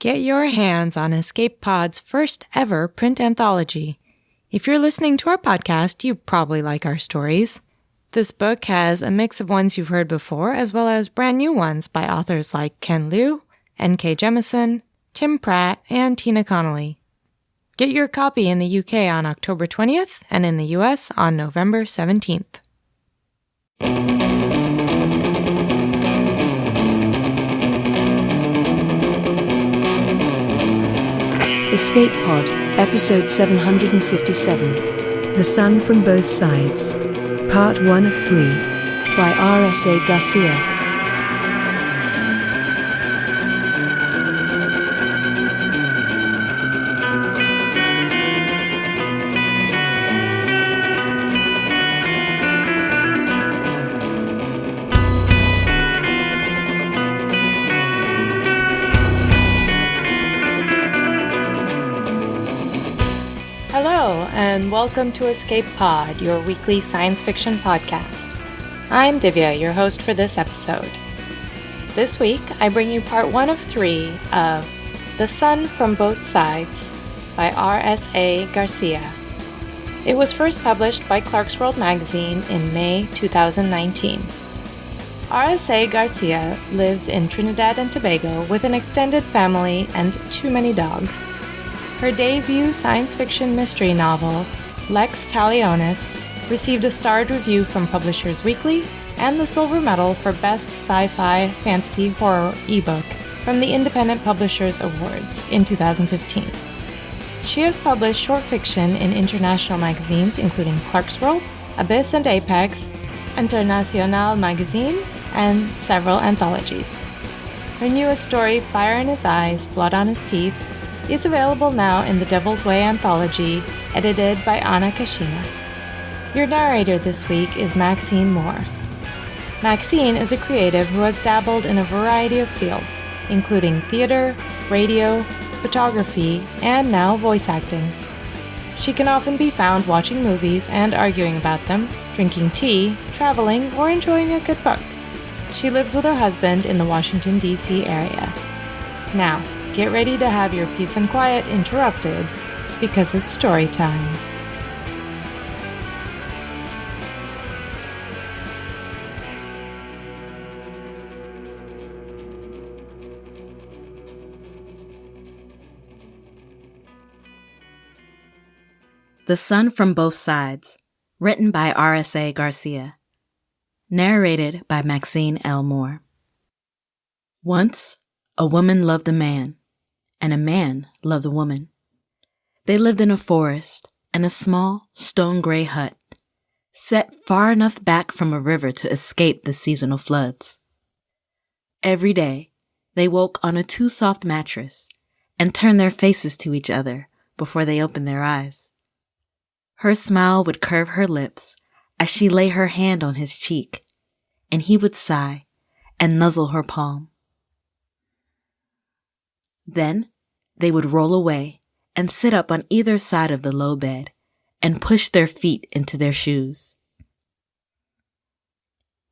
Get your hands on Escape Pod's first ever print anthology. If you're listening to our podcast, you probably like our stories. This book has a mix of ones you've heard before, as well as brand new ones by authors like Ken Liu, N.K. Jemisin, Tim Pratt, and Tina Connolly. Get your copy in the UK on October 20th and in the US on November 17th. Escape Pod, Episode 757. The Sun from Both Sides. Part 1 of 3. By R.S.A. Garcia. Hello, and welcome to Escape Pod, your weekly science fiction podcast. I'm Divya, your host for this episode. This week, I bring you part 1 of 3 of The Sun from Both Sides by R.S.A. Garcia. It was first published by Clarkesworld magazine in May 2019. R.S.A. Garcia lives in Trinidad and Tobago with an extended family and too many dogs. Her debut science fiction mystery novel, Lex Talionis, received a starred review from Publishers Weekly and the Silver Medal for Best Sci-Fi Fantasy Horror ebook from the Independent Publishers Awards in 2015. She has published short fiction in international magazines including Clarkesworld, Abyss and Apex, Internacional Magazine, and several anthologies. Her newest story, Fire in His Eyes, Blood on His Teeth, is available now in the Devil's Way anthology, edited by Anna Kashina. Your narrator this week is Maxine Moore. Maxine is a creative who has dabbled in a variety of fields, including theater, radio, photography, and now voice acting. She can often be found watching movies and arguing about them, drinking tea, traveling, or enjoying a good book. She lives with her husband in the Washington, D.C. area. Now, get ready to have your peace and quiet interrupted, because it's story time. The Sun from Both Sides, written by R.S.A. Garcia. Narrated by Maxine L. Moore. Once, a woman loved a man, and a man loved a woman. They lived in a forest in a small stone-gray hut, set far enough back from a river to escape the seasonal floods. Every day, they woke on a too-soft mattress and turned their faces to each other before they opened their eyes. Her smile would curve her lips as she lay her hand on his cheek, and he would sigh and nuzzle her palm. Then they would roll away and sit up on either side of the low bed and push their feet into their shoes.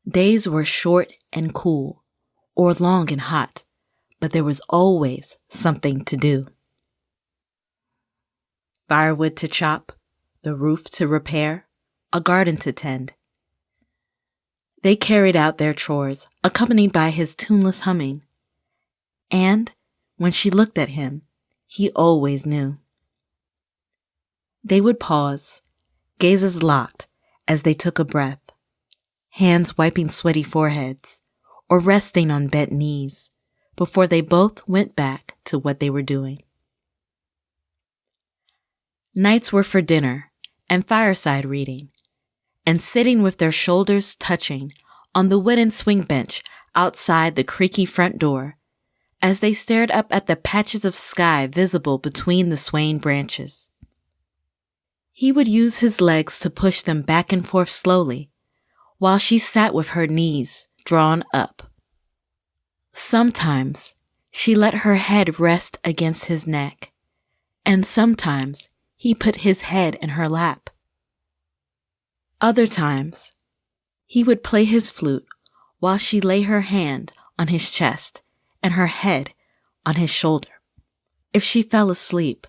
Days were short and cool, or long and hot, but there was always something to do. Firewood to chop, the roof to repair, a garden to tend. They carried out their chores, accompanied by his tuneless humming. And when she looked at him, he always knew. They would pause, gazes locked as they took a breath, hands wiping sweaty foreheads or resting on bent knees before they both went back to what they were doing. Nights were for dinner and fireside reading, and sitting with their shoulders touching on the wooden swing bench outside the creaky front door as they stared up at the patches of sky visible between the swaying branches. He would use his legs to push them back and forth slowly, while she sat with her knees drawn up. Sometimes she let her head rest against his neck, and sometimes he put his head in her lap. Other times, he would play his flute while she lay her hand on his chest and her head on his shoulder. If she fell asleep,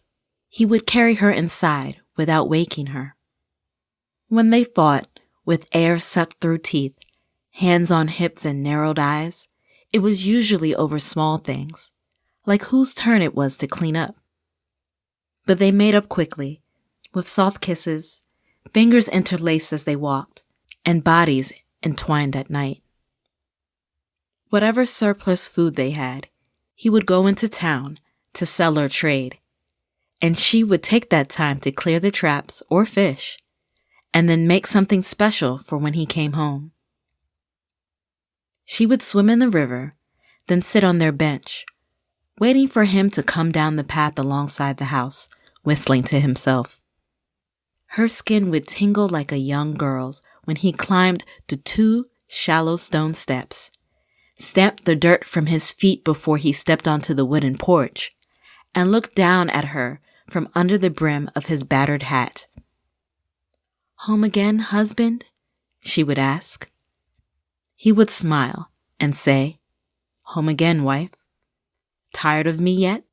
he would carry her inside without waking her. When they fought, with air sucked through teeth, hands on hips and narrowed eyes, it was usually over small things, like whose turn it was to clean up. But they made up quickly, with soft kisses, fingers interlaced as they walked, and bodies entwined at night. Whatever surplus food they had, he would go into town to sell or trade, and she would take that time to clear the traps or fish, and then make something special for when he came home. She would swim in the river, then sit on their bench, waiting for him to come down the path alongside the house, whistling to himself. Her skin would tingle like a young girl's when he climbed the 2 shallow stone steps, stamped the dirt from his feet before he stepped onto the wooden porch, and looked down at her from under the brim of his battered hat. "Home again, husband?" she would ask. He would smile and say, "Home again, wife. Tired of me yet?"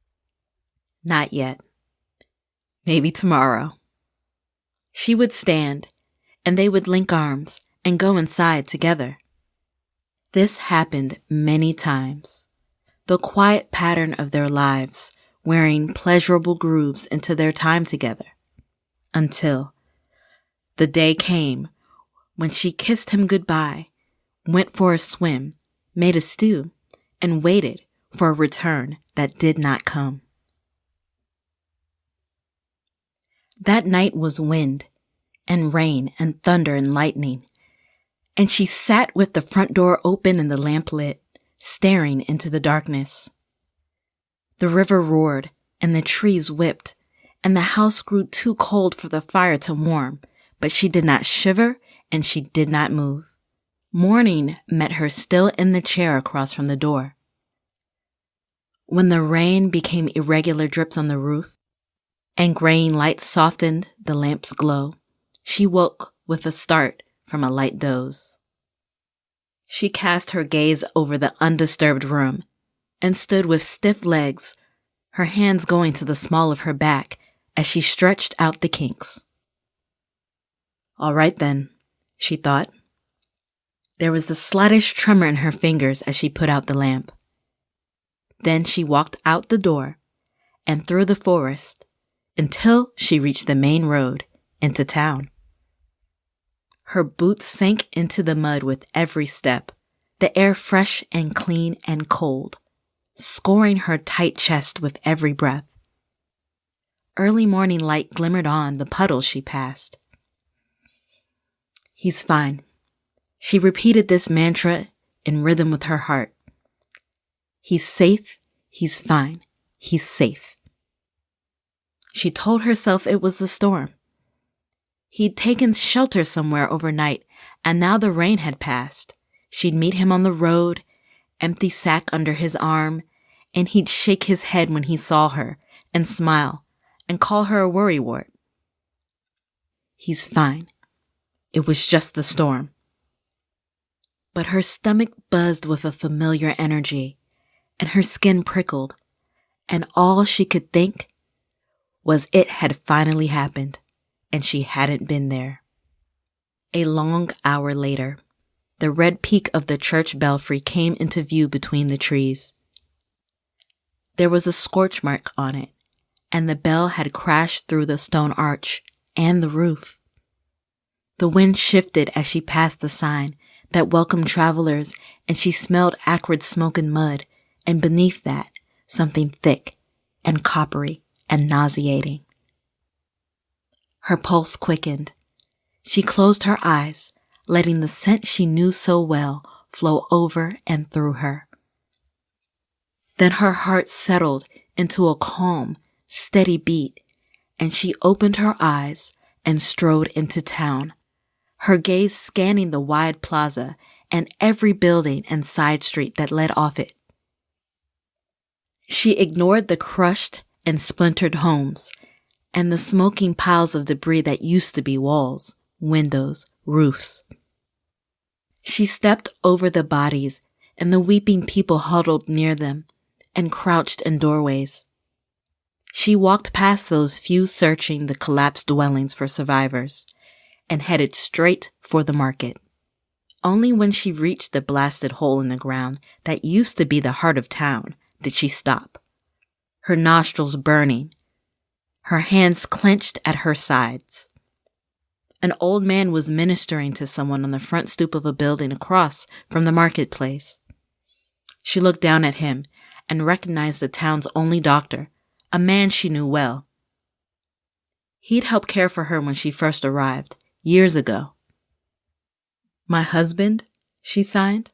"Not yet. Maybe tomorrow." She would stand, and they would link arms and go inside together. This happened many times, the quiet pattern of their lives wearing pleasurable grooves into their time together, until the day came when she kissed him goodbye, went for a swim, made a stew, and waited for a return that did not come. That night was wind and rain and thunder and lightning, and she sat with the front door open and the lamp lit, staring into the darkness. The river roared and the trees whipped, and the house grew too cold for the fire to warm, but she did not shiver and she did not move. Morning met her still in the chair across from the door. When the rain became irregular drips on the roof, and graying light softened the lamp's glow, she woke with a start from a light doze. She cast her gaze over the undisturbed room and stood with stiff legs, her hands going to the small of her back as she stretched out the kinks. "All right then," she thought. There was the slightest tremor in her fingers as she put out the lamp. Then she walked out the door and through the forest until she reached the main road into town. Her boots sank into the mud with every step, the air fresh and clean and cold, scoring her tight chest with every breath. Early morning light glimmered on the puddles she passed. "He's fine." She repeated this mantra in rhythm with her heart. "He's safe, he's fine, he's safe." She told herself it was the storm. He'd taken shelter somewhere overnight, and now the rain had passed. She'd meet him on the road, empty sack under his arm, and he'd shake his head when he saw her, and smile, and call her a worrywart. He's fine. It was just the storm. But her stomach buzzed with a familiar energy, and her skin prickled, and all she could think was it had finally happened, and she hadn't been there. A long hour later, the red peak of the church belfry came into view between the trees. There was a scorch mark on it, and the bell had crashed through the stone arch and the roof. The wind shifted as she passed the sign that welcomed travelers, and she smelled acrid smoke and mud, and beneath that, something thick and coppery and nauseating. Her pulse quickened. She closed her eyes, letting the scent she knew so well flow over and through her. Then her heart settled into a calm, steady beat, and she opened her eyes and strode into town, her gaze scanning the wide plaza and every building and side street that led off it. She ignored the crushed and splintered homes and the smoking piles of debris that used to be walls, windows, roofs. She stepped over the bodies and the weeping people huddled near them and crouched in doorways. She walked past those few searching the collapsed dwellings for survivors and headed straight for the market. Only when she reached the blasted hole in the ground that used to be the heart of town did she stop, her nostrils burning, her hands clenched at her sides. An old man was ministering to someone on the front stoop of a building across from the marketplace. She looked down at him and recognized the town's only doctor, a man she knew well. He'd helped care for her when she first arrived, years ago. "My husband?" she signed.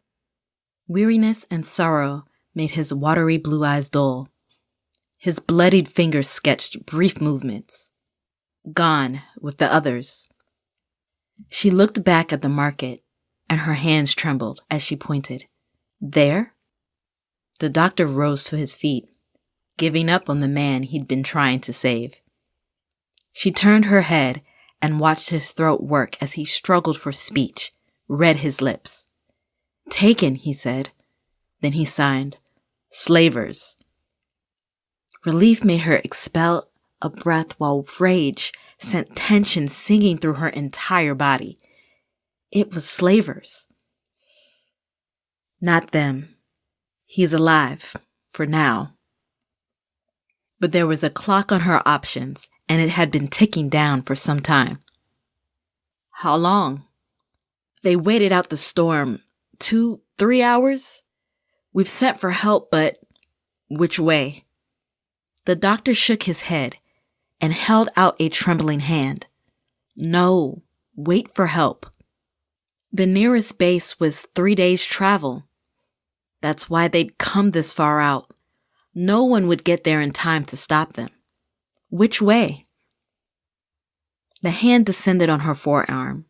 Weariness and sorrow made his watery blue eyes dull. His bloodied fingers sketched brief movements. Gone with the others. She looked back at the market, and her hands trembled as she pointed. There? The doctor rose to his feet, giving up on the man he'd been trying to save. She turned her head and watched his throat work as he struggled for speech, read his lips. "Taken," he said. Then he signed, "Slavers." Relief made her expel a breath while rage sent tension singing through her entire body. It was slavers. Not them. He's alive, for now. But there was a clock on her options, and it had been ticking down for some time. How long? They waited out the storm. 2-3 hours? We've sent for help, but which way? The doctor shook his head and held out a trembling hand. No, wait for help. The nearest base was 3 days' travel. That's why they'd come this far out. No one would get there in time to stop them. Which way? The hand descended on her forearm,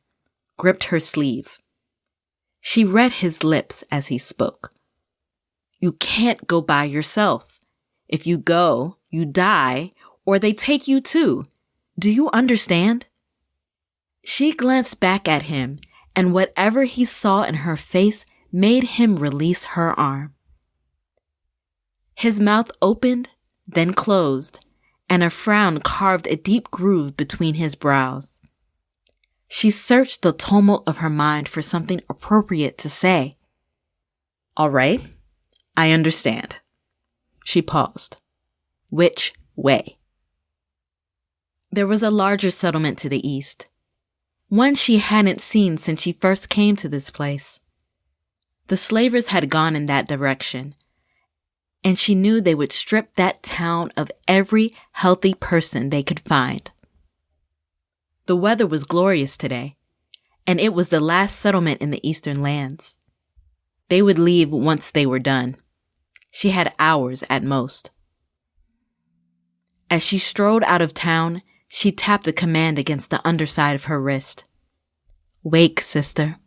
gripped her sleeve. She read his lips as he spoke. You can't go by yourself. If you go, you die, or they take you too. Do you understand? She glanced back at him, and whatever he saw in her face made him release her arm. His mouth opened, then closed, and a frown carved a deep groove between his brows. She searched the tumult of her mind for something appropriate to say. All right, I understand. She paused. Which way? There was a larger settlement to the east, one she hadn't seen since she first came to this place. The slavers had gone in that direction, and she knew they would strip that town of every healthy person they could find. The weather was glorious today, and it was the last settlement in the eastern lands. They would leave once they were done. She had hours at most. As she strode out of town, she tapped a command against the underside of her wrist. Wake, sister.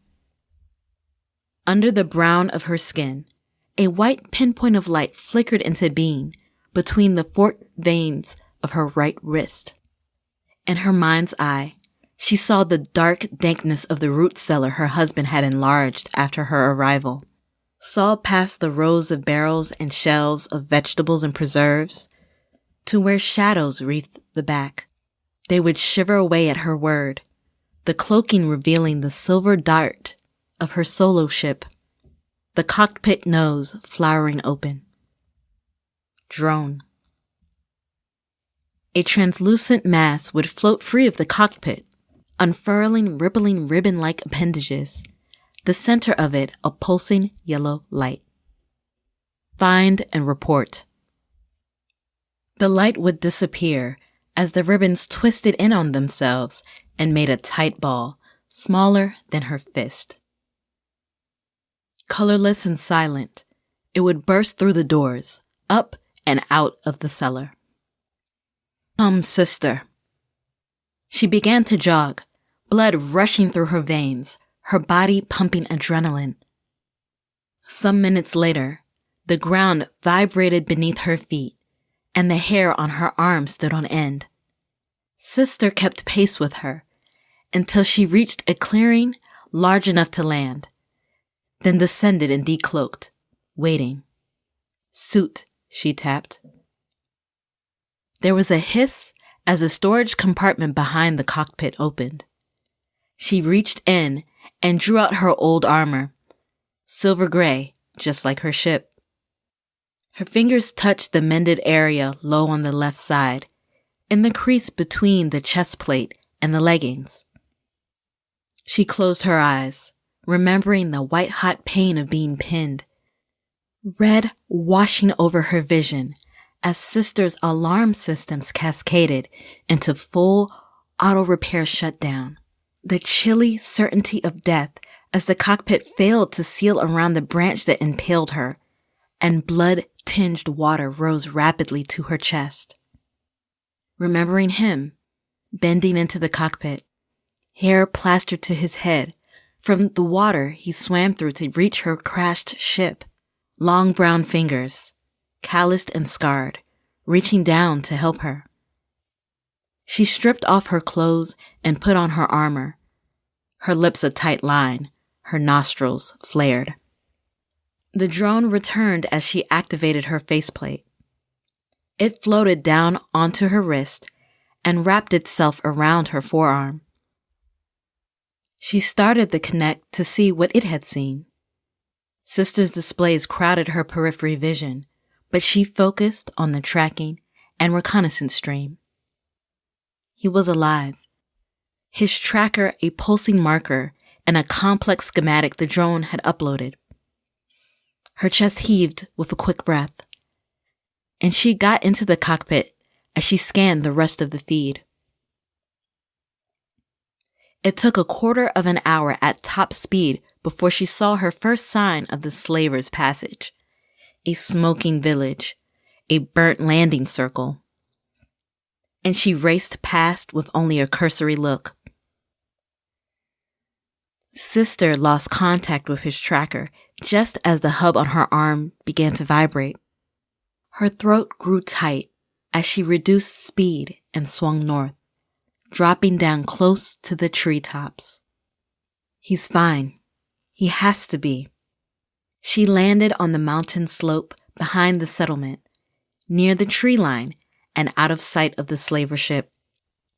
Under the brown of her skin, a white pinpoint of light flickered into being between the forked veins of her right wrist. In her mind's eye, she saw the dark dankness of the root cellar her husband had enlarged after her arrival, saw past the rows of barrels and shelves of vegetables and preserves to where shadows wreathed the back. They would shiver away at her word, the cloaking revealing the silver dart of her solo ship, the cockpit nose flowering open. Drone. A translucent mass would float free of the cockpit, unfurling rippling ribbon-like appendages, the center of it a pulsing yellow light. Find and report. The light would disappear as the ribbons twisted in on themselves and made a tight ball, smaller than her fist. Colorless and silent, it would burst through the doors, up and out of the cellar. Come, sister. She began to jog, blood rushing through her veins, her body pumping adrenaline. Some minutes later, the ground vibrated beneath her feet, and the hair on her arms stood on end. Sister kept pace with her until she reached a clearing large enough to land, then descended and decloaked, waiting. Suit, she tapped. There was a hiss as the storage compartment behind the cockpit opened. She reached in and drew out her old armor, silver gray, just like her ship. Her fingers touched the mended area low on the left side, in the crease between the chest plate and the leggings. She closed her eyes, remembering the white-hot pain of being pinned, red washing over her vision as Sister's alarm systems cascaded into full auto-repair shutdown. The chilly certainty of death as the cockpit failed to seal around the branch that impaled her, and blood-tinged water rose rapidly to her chest. Remembering him, bending into the cockpit, hair plastered to his head from the water he swam through to reach her crashed ship, long brown fingers, calloused and scarred, reaching down to help her. She stripped off her clothes and put on her armor, her lips a tight line, her nostrils flared. The drone returned as she activated her faceplate. It floated down onto her wrist and wrapped itself around her forearm. She started the Connect to see what it had seen. Sister's displays crowded her periphery vision, but she focused on the tracking and reconnaissance stream. He was alive. His tracker a pulsing marker and a complex schematic the drone had uploaded. Her chest heaved with a quick breath, and she got into the cockpit as she scanned the rest of the feed. It took a quarter of an hour at top speed before she saw her first sign of the Slaver's Passage, a smoking village, a burnt landing circle. And she raced past with only a cursory look. Sister lost contact with his tracker just as the hub on her arm began to vibrate. Her throat grew tight as she reduced speed and swung north, dropping down close to the treetops. He's fine. He has to be. She landed on the mountain slope behind the settlement, near the tree line and out of sight of the slaver ship.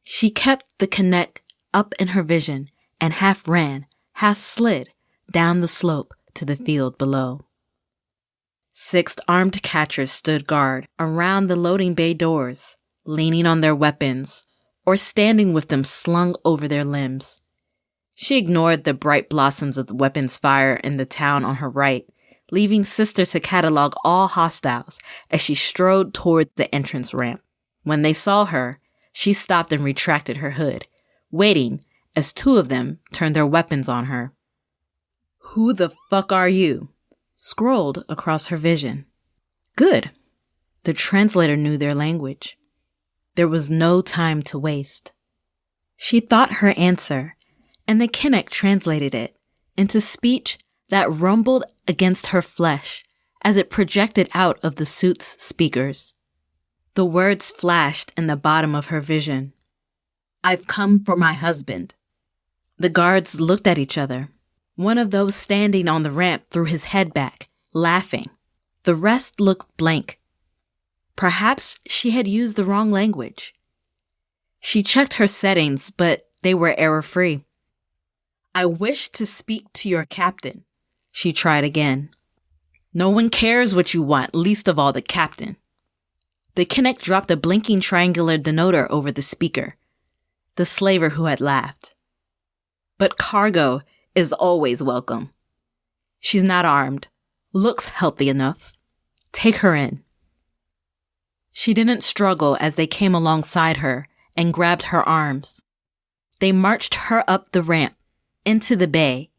She kept the Connect up in her vision and half ran, half slid down the slope to the field below. 6 armed catchers stood guard around the loading bay doors, leaning on their weapons or standing with them slung over their limbs. She ignored the bright blossoms of the weapons fire in the town on her right, leaving Sister to catalog all hostiles as she strode toward the entrance ramp. When they saw her, she stopped and retracted her hood, waiting as 2 of them turned their weapons on her. "Who the fuck are you?" scrolled across her vision. Good. The translator knew their language. There was no time to waste. She thought her answer, and the Connect translated it into speech that rumbled against her flesh as it projected out of the suit's speakers. The words flashed in the bottom of her vision. "I've come for my husband." The guards looked at each other. One of those standing on the ramp threw his head back, laughing. The rest looked blank. Perhaps she had used the wrong language. She checked her settings, but they were error-free. "I wish to speak to your captain," she tried again. "No one cares what you want, least of all the captain." The Connect dropped a blinking triangular denoter over the speaker, the slaver who had laughed. "But cargo is always welcome. She's not armed, looks healthy enough. Take her in." She didn't struggle as they came alongside her and grabbed her arms. They marched her up the ramp, into the bay,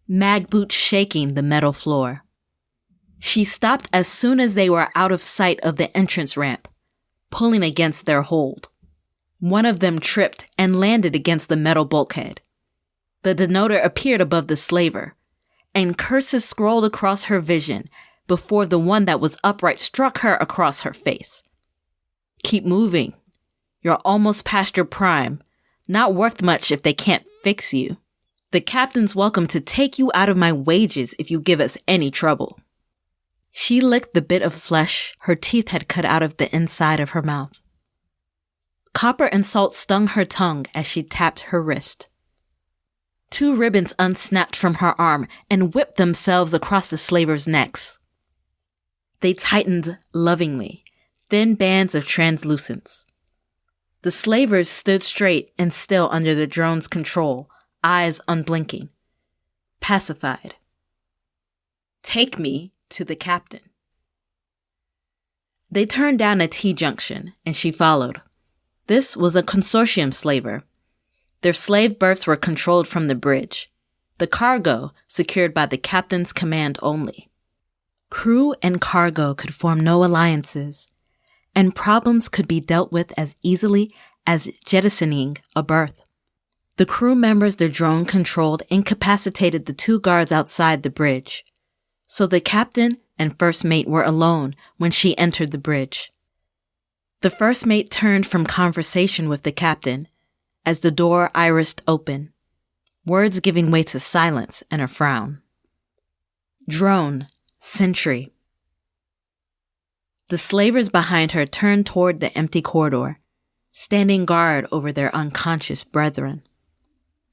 mag boots shaking the metal floor. She stopped as soon as they were out of sight of the entrance ramp, pulling against their hold. One of them tripped and landed against the metal bulkhead. The denoter appeared above the slaver, and curses scrolled across her vision before the one that was upright struck her across her face. "Keep moving. You're almost past your prime. Not worth much if they can't fix you. The captain's welcome to take you out of my wages if you give us any trouble." She licked the bit of flesh her teeth had cut out of the inside of her mouth. Copper and salt stung her tongue as she tapped her wrist. 2 ribbons unsnapped from her arm and whipped themselves across the slavers' necks. They tightened lovingly, thin bands of translucence. The slavers stood straight and still under the drone's control, eyes unblinking, pacified. "Take me to the captain." They turned down a T-junction, and she followed. This was a consortium slaver. Their slave berths were controlled from the bridge, the cargo secured by the captain's command only. Crew and cargo could form no alliances, and problems could be dealt with as easily as jettisoning a berth. The crew members the drone controlled incapacitated the 2 guards outside the bridge, so the captain and first mate were alone when she entered the bridge. The first mate turned from conversation with the captain as the door irised open, words giving way to silence and a frown. Drone, sentry. The slavers behind her turned toward the empty corridor, standing guard over their unconscious brethren.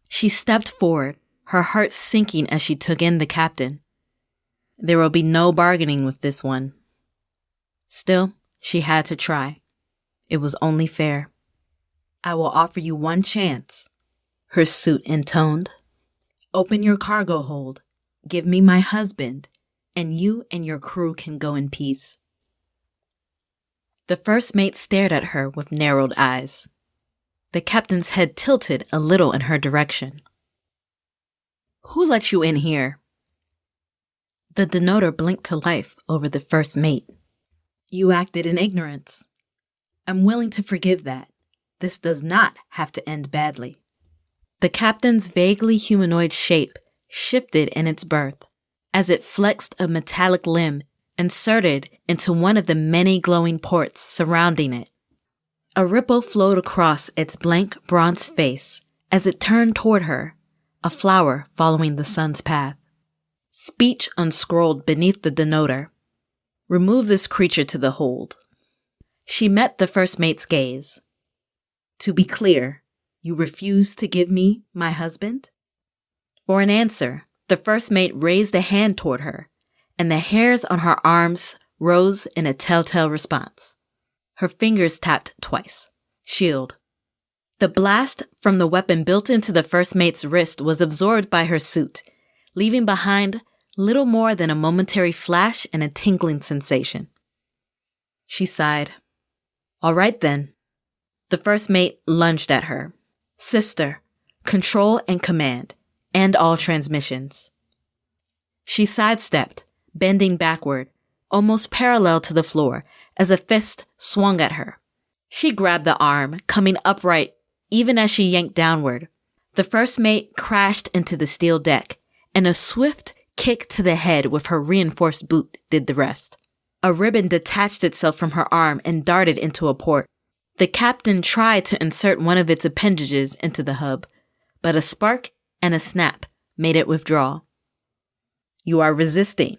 She stepped forward, her heart sinking as she took in the captain. There will be no bargaining with this one. Still, she had to try. It was only fair. "I will offer you one chance," her suit intoned. "Open your cargo hold, give me my husband, and you and your crew can go in peace." The first mate stared at her with narrowed eyes. The captain's head tilted a little in her direction. "Who let you in here?" The denoter blinked to life over the first mate. "You acted in ignorance. I'm willing to forgive that. This does not have to end badly." The captain's vaguely humanoid shape shifted in its berth as it flexed a metallic limb inserted into one of the many glowing ports surrounding it. A ripple flowed across its blank bronze face as it turned toward her, a flower following the sun's path. Speech unscrolled beneath the denoter. "Remove this creature to the hold." She met the first mate's gaze. "To be clear, you refuse to give me my husband?" For an answer, the first mate raised a hand toward her, and the hairs on her arms rose in a telltale response. Her fingers tapped twice. Shield. The blast from the weapon built into the first mate's wrist was absorbed by her suit, leaving behind little more than a momentary flash and a tingling sensation. She sighed. "All right then." The first mate lunged at her. "Sister, control and command, and all transmissions." She sidestepped, bending backward, almost parallel to the floor, as a fist swung at her. She grabbed the arm, coming upright even as she yanked downward. The first mate crashed into the steel deck, and a swift kick to the head with her reinforced boot did the rest. A ribbon detached itself from her arm and darted into a port. The captain tried to insert one of its appendages into the hub, but a spark and a snap made it withdraw. "You are resisting.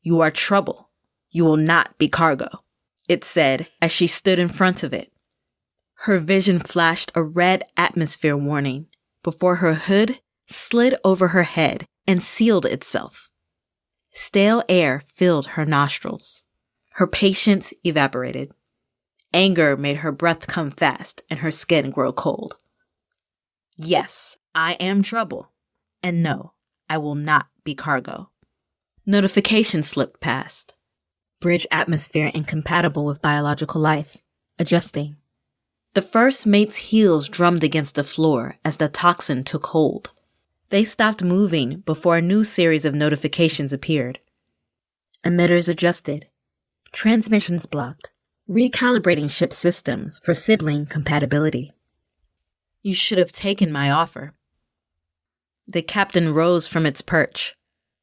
You are trouble. You will not be cargo," it said as she stood in front of it. Her vision flashed a red atmosphere warning before her hood slid over her head and sealed itself. Stale air filled her nostrils. Her patience evaporated. Anger made her breath come fast and her skin grow cold. "Yes, I am trouble. And no, I will not be cargo." Notification slipped past. Bridge atmosphere incompatible with biological life. Adjusting. The first mate's heels drummed against the floor as the toxin took hold. They stopped moving before a new series of notifications appeared. Emitters adjusted. Transmissions blocked. Recalibrating ship systems for sibling compatibility. "You should have taken my offer." The captain rose from its perch,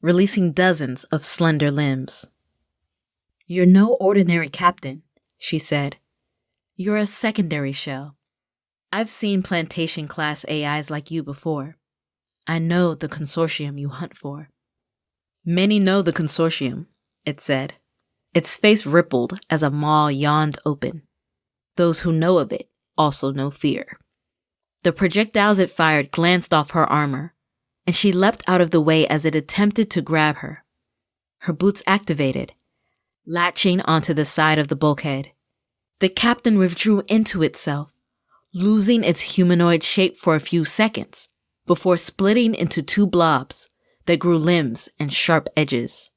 releasing dozens of slender limbs. "You're no ordinary captain," she said. "You're a secondary shell. I've seen plantation-class AIs like you before. I know the consortium you hunt for." "Many know the consortium," it said. Its face rippled as a maw yawned open. "Those who know of it also no fear. The projectiles it fired glanced off her armor, and she leapt out of the way as it attempted to grab her. Her boots activated, latching onto the side of the bulkhead. The captain withdrew into itself, losing its humanoid shape for a few seconds before splitting into two blobs that grew limbs and sharp edges.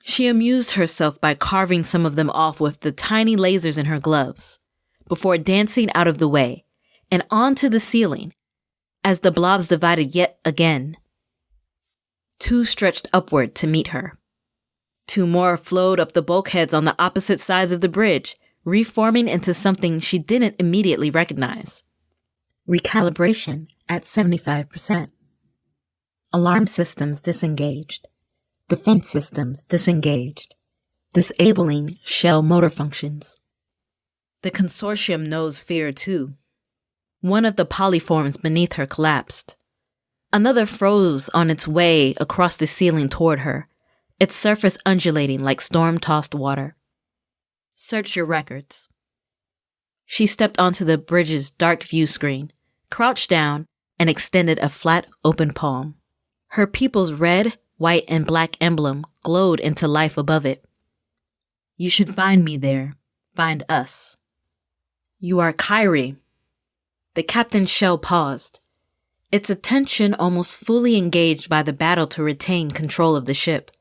She amused herself by carving some of them off with the tiny lasers in her gloves before dancing out of the way and onto the ceiling as the blobs divided yet again. Two stretched upward to meet her. Two more flowed up the bulkheads on the opposite sides of the bridge, reforming into something she didn't immediately recognize. Recalibration at 75%. Alarm systems disengaged. Defense systems disengaged. Disabling shell motor functions. The consortium knows fear too. One of the polyforms beneath her collapsed. Another froze on its way across the ceiling toward her, its surface undulating like storm-tossed water. Search your records. She stepped onto the bridge's dark view screen, crouched down, and extended a flat, open palm. Her people's red, white, and black emblem glowed into life above it. You should find me there. Find us. You are Kyrie. The captain's shell paused, its attention almost fully engaged by the battle to retain control of the ship.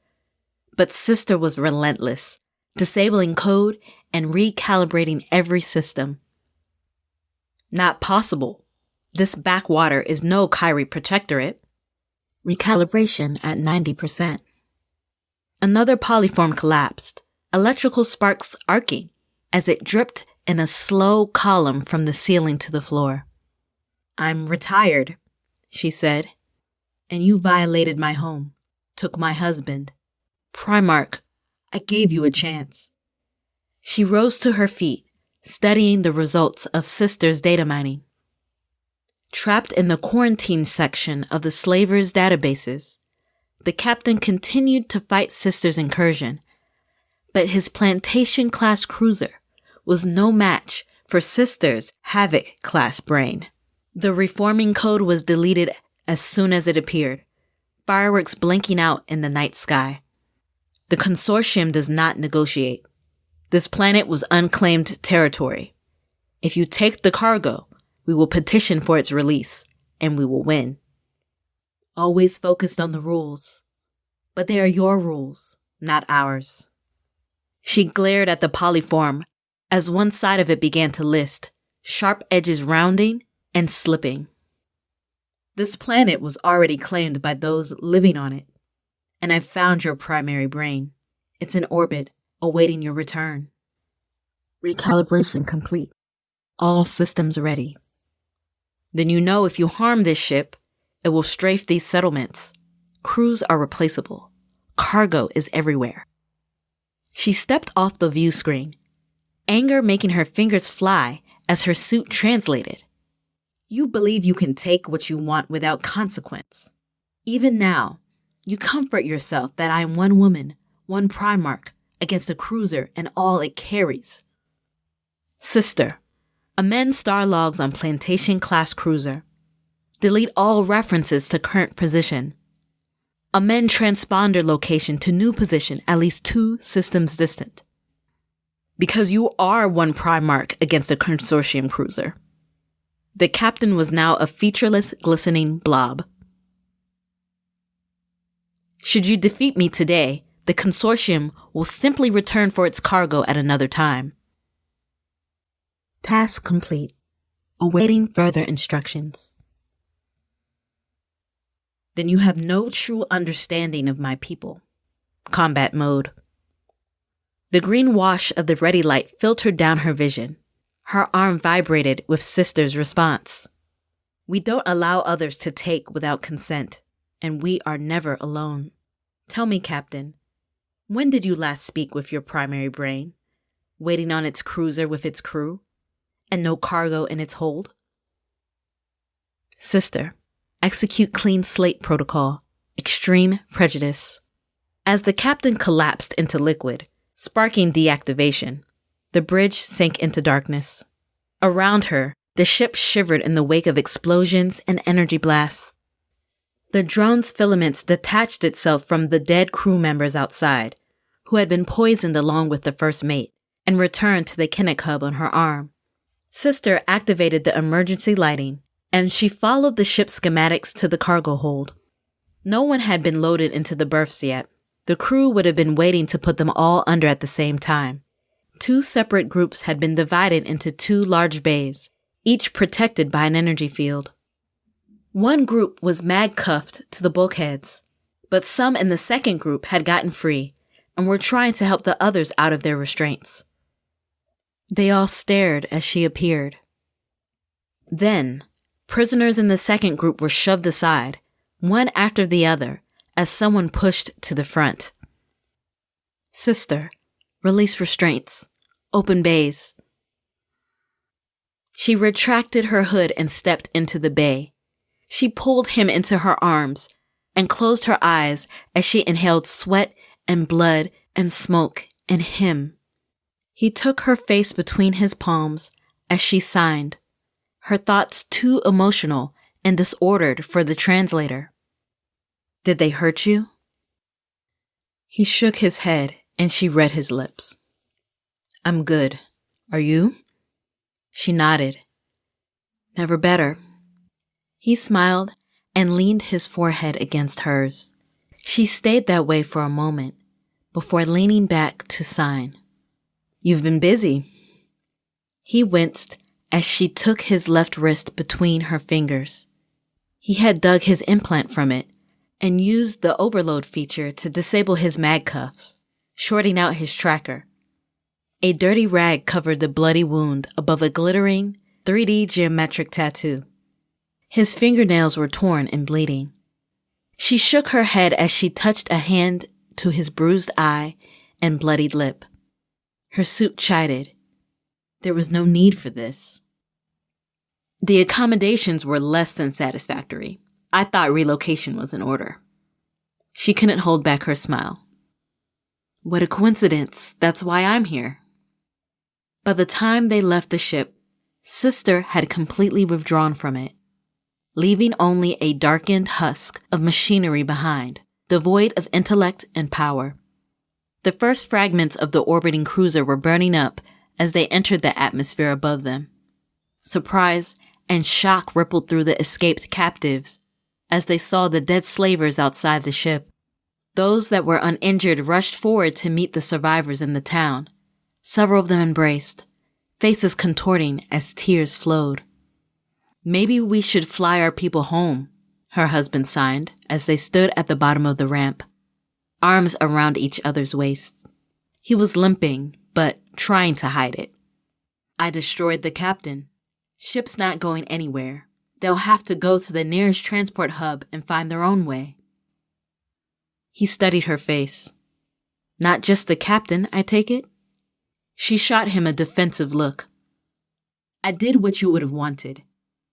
But Sister was relentless, disabling code and recalibrating every system. Not possible. This backwater is no Kyrie protectorate. Recalibration at 90%. Another polyform collapsed, electrical sparks arcing as it dripped in a slow column from the ceiling to the floor. I'm retired, she said, and you violated my home, took my husband. Primarch, I gave you a chance. She rose to her feet, studying the results of Sister's data mining. Trapped in the quarantine section of the slavers' databases, the captain continued to fight Sister's incursion, but his plantation-class cruiser was no match for Sister's Havoc-class brain. The reforming code was deleted as soon as it appeared, fireworks blinking out in the night sky. The consortium does not negotiate. This planet was unclaimed territory. If you take the cargo, we will petition for its release, and we will win. Always focused on the rules. But they are your rules, not ours. She glared at the polyform as one side of it began to list, sharp edges rounding and slipping. This planet was already claimed by those living on it, and I've found your primary brain. It's in orbit, awaiting your return. Recalibration complete. All systems ready. Then you know if you harm this ship, it will strafe these settlements. Crews are replaceable. Cargo is everywhere. She stepped off the view screen, anger making her fingers fly as her suit translated. You believe you can take what you want without consequence. Even now, you comfort yourself that I am one woman, one Primarch, against a cruiser and all it carries. Sister, amend star logs on Plantation-class cruiser. Delete all references to current position. Amend transponder location to new position at least 2 systems distant. Because you are one Primarch against a consortium cruiser. The captain was now a featureless, glistening blob. Should you defeat me today, the consortium will simply return for its cargo at another time. Task complete. Awaiting further instructions. Then you have no true understanding of my people. Combat mode. The green wash of the ready light filtered down her vision. Her arm vibrated with Sister's response. We don't allow others to take without consent, and we are never alone. Tell me, Captain, when did you last speak with your primary brain, waiting on its cruiser with its crew, and no cargo in its hold? Sister, execute clean slate protocol, extreme prejudice. As the captain collapsed into liquid, sparking deactivation, the bridge sank into darkness. Around her, the ship shivered in the wake of explosions and energy blasts. The drone's filaments detached itself from the dead crew members outside, who had been poisoned along with the first mate, and returned to the Kinnick hub on her arm. Sister activated the emergency lighting, and she followed the ship's schematics to the cargo hold. No one had been loaded into the berths yet. The crew would have been waiting to put them all under at the same time. 2 separate groups had been divided into 2 large bays, each protected by an energy field. One group was mag-cuffed to the bulkheads, but some in the second group had gotten free and were trying to help the others out of their restraints. They all stared as she appeared. Then, prisoners in the second group were shoved aside, one after the other, as someone pushed to the front. Sister, release restraints. Open bays. She retracted her hood and stepped into the bay. She pulled him into her arms and closed her eyes as she inhaled sweat and blood and smoke and him. He took her face between his palms as she signed, her thoughts too emotional and disordered for the translator. Did they hurt you? He shook his head and she read his lips. I'm good. Are you? She nodded. Never better. He smiled and leaned his forehead against hers. She stayed that way for a moment before leaning back to sign. You've been busy. He winced as she took his left wrist between her fingers. He had dug his implant from it and used the overload feature to disable his mag cuffs, shorting out his tracker. A dirty rag covered the bloody wound above a glittering, 3D geometric tattoo. His fingernails were torn and bleeding. She shook her head as she touched a hand to his bruised eye and bloodied lip. Her suit chided. There was no need for this. The accommodations were less than satisfactory. I thought relocation was in order. She couldn't hold back her smile. What a coincidence. That's why I'm here. By the time they left the ship, Sister had completely withdrawn from it, leaving only a darkened husk of machinery behind, devoid of intellect and power. The first fragments of the orbiting cruiser were burning up as they entered the atmosphere above them. Surprise and shock rippled through the escaped captives as they saw the dead slavers outside the ship. Those that were uninjured rushed forward to meet the survivors in the town. Several of them embraced, faces contorting as tears flowed. Maybe we should fly our people home, her husband signed as they stood at the bottom of the ramp, arms around each other's waists. He was limping, but trying to hide it. I destroyed the captain. Ship's not going anywhere. They'll have to go to the nearest transport hub and find their own way. He studied her face. Not just the captain, I take it? She shot him a defensive look. I did what you would have wanted.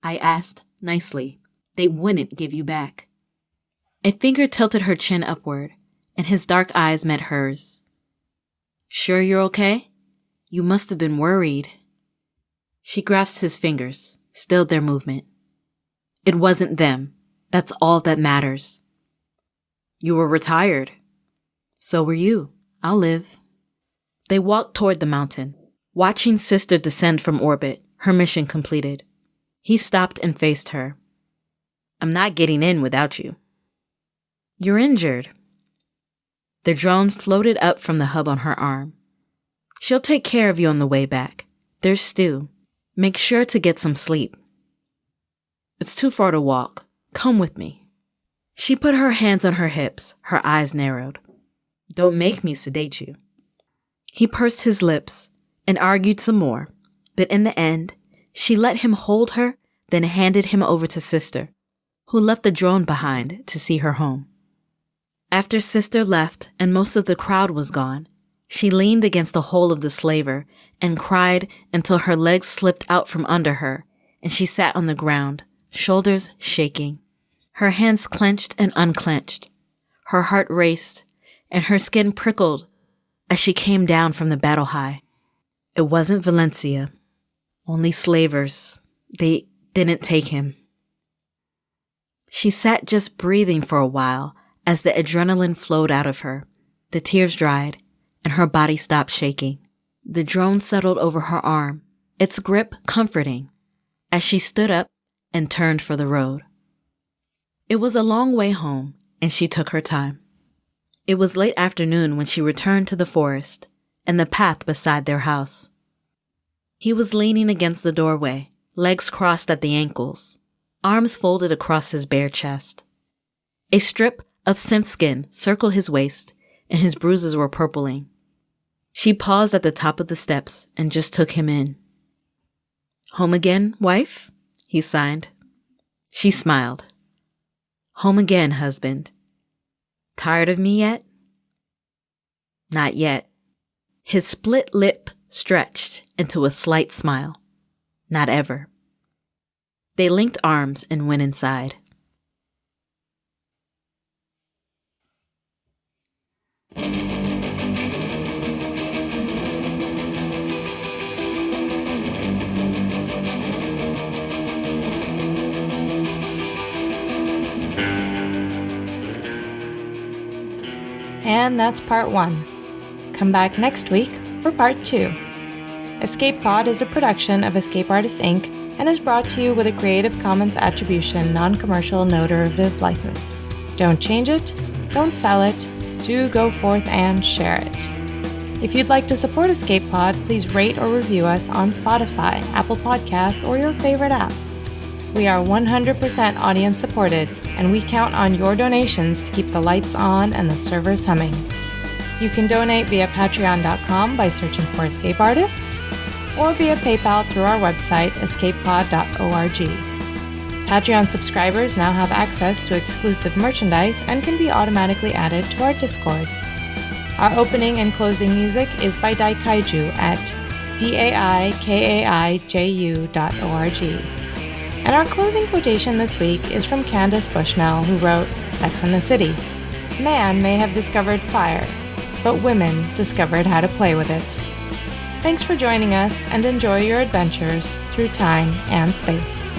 I asked nicely. They wouldn't give you back. A finger tilted her chin upward, and his dark eyes met hers. Sure you're okay? You must have been worried. She grasped his fingers, stilled their movement. It wasn't them. That's all that matters. You were retired. So were you. I'll live. They walked toward the mountain, watching Sister descend from orbit, her mission completed. He stopped and faced her. I'm not getting in without you. You're injured. The drone floated up from the hub on her arm. She'll take care of you on the way back. There's Stu. Make sure to get some sleep. It's too far to walk. Come with me. She put her hands on her hips, her eyes narrowed. Don't make me sedate you. He pursed his lips and argued some more, but in the end, she let him hold her, then handed him over to Sister, who left the drone behind to see her home. After Sister left and most of the crowd was gone, she leaned against the hull of the slaver and cried until her legs slipped out from under her and she sat on the ground, shoulders shaking. Her hands clenched and unclenched. Her heart raced and her skin prickled as she came down from the battle high. It wasn't Valencia. Only slavers. They didn't take him. She sat just breathing for a while as the adrenaline flowed out of her. The tears dried, and her body stopped shaking. The drone settled over her arm, its grip comforting, as she stood up and turned for the road. It was a long way home, and she took her time. It was late afternoon when she returned to the forest and the path beside their house. He was leaning against the doorway, legs crossed at the ankles, arms folded across his bare chest. A strip of synth-skin circled his waist, and his bruises were purpling. She paused at the top of the steps and just took him in. "Home again, wife?" he signed. She smiled. "Home again, husband. Tired of me yet?" "Not yet." His split lip stretched into a slight smile. "Not ever." They linked arms and went inside. And that's part 1. Come back next week for part 2. Escape Pod is a production of Escape Artists Inc. and is brought to you with a Creative Commons Attribution Non-Commercial No Derivatives license. Don't change it, don't sell it, do go forth and share it. If you'd like to support Escape Pod, please rate or review us on Spotify, Apple Podcasts, or your favorite app. We are 100% audience supported, and we count on your donations to keep the lights on and the servers humming. You can donate via patreon.com by searching for Escape Artists, or via PayPal through our website, escapepod.org. Patreon subscribers now have access to exclusive merchandise and can be automatically added to our Discord. Our opening and closing music is by Daikaiju at daikaiju.org. And our closing quotation this week is from Candace Bushnell, who wrote Sex and the City. "Man may have discovered fire, but women discovered how to play with it." Thanks for joining us, and enjoy your adventures through time and space.